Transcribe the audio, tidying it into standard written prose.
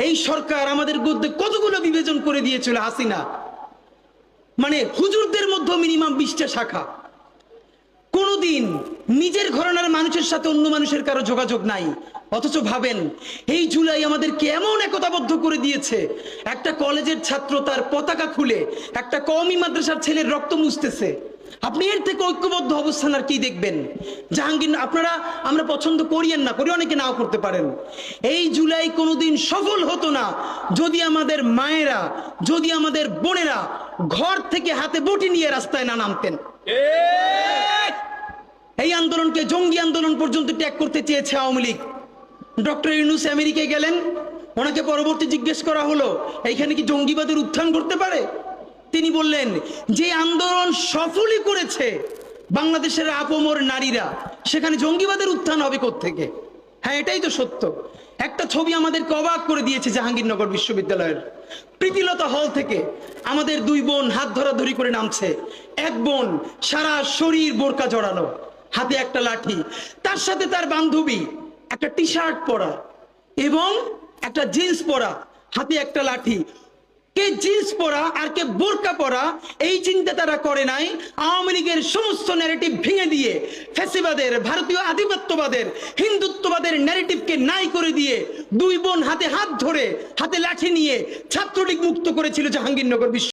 এই সরকার আমাদের মধ্যে কতগুলো বিভাজন করে দিয়েছিল হাসিনা। মানে হুজুরদের মধ্যে মিনিমাম 20টা শাখা। কোনোদিন নিজের ঘরানার মানুষের সাথে অন্য মানুষের কারো যোগাযোগ নাই। অথচ ভাবেন এই জুলাই আমাদেরকে এমন একতাবদ্ধ করে দিয়েছে, একটা কলেজের ছাত্র তার পতাকা খুলে একটা কওমি মাদ্রাসার ছেলের রক্ত মুছতেছে। আপনি এর থেকে ঐক্যবদ্ধ অবস্থান আর কি দেখবেন? জাহাঙ্গীর, আপনারা আমরা পছন্দ করিয়েন না করি, অনেকে নাও করতে পারেন, এই জুলাই কোনোদিন সফল হতো না যদি আমাদের মায়েরা, যদি আমাদের বোনেরা ঘর থেকে হাতে বটি নিয়ে রাস্তায় না নামতেন। এই আন্দোলনকে জঙ্গি আন্দোলন পর্যন্ত ত্যাগ করতে চেয়েছে আওয়ামী লীগ। ডক্টর ইউনূস আমেরিকায় গেলেন, ওনাকে পরবর্তী জিজ্ঞেস করা হলো এইখানে কি জঙ্গিবাদের উত্থান করতে পারে? তিনি বললেন যে আন্দোলন সফলই করেছে বাংলাদেশের আপমর নারীরা, সেখানে জঙ্গিবাদের উত্থান হবে কোত্থেকে? হ্যাঁ, এটাই তো সত্য। একটা ছবি আমাদেরকে অবাক করে দিয়েছে জাহাঙ্গীরনগর বিশ্ববিদ্যালয়ের প্রীতিলতা হল থেকে আমাদের দুই বোন হাত ধরাধরি করে নামছে। এক বোন সারা শরীর বোরকা জড়ানো, হাতে একটা লাঠি, তার সাথে তার বান্ধবী একটা টি শার্ট পরা এবং একটা জিন্স পরা, হাতে একটা লাঠি। কে জিন্স পরা আর কে বোরকা পরা এই চিন্তা তারা করে নাই। আওয়ামী লীগের সমস্ত ন্যারেটিভ ভেঙে দিয়ে, ফ্যাসিবাদের, ভারতীয় আধিপত্যবাদের, হিন্দুত্ববাদের ন্যারেটিভকে নাই করে দিয়ে দুই বোন হাতে হাত ধরে হাতে লাঠি নিয়ে ছাত্রলীগ মুক্ত করেছিল জাহাঙ্গীরনগর বিশ্ব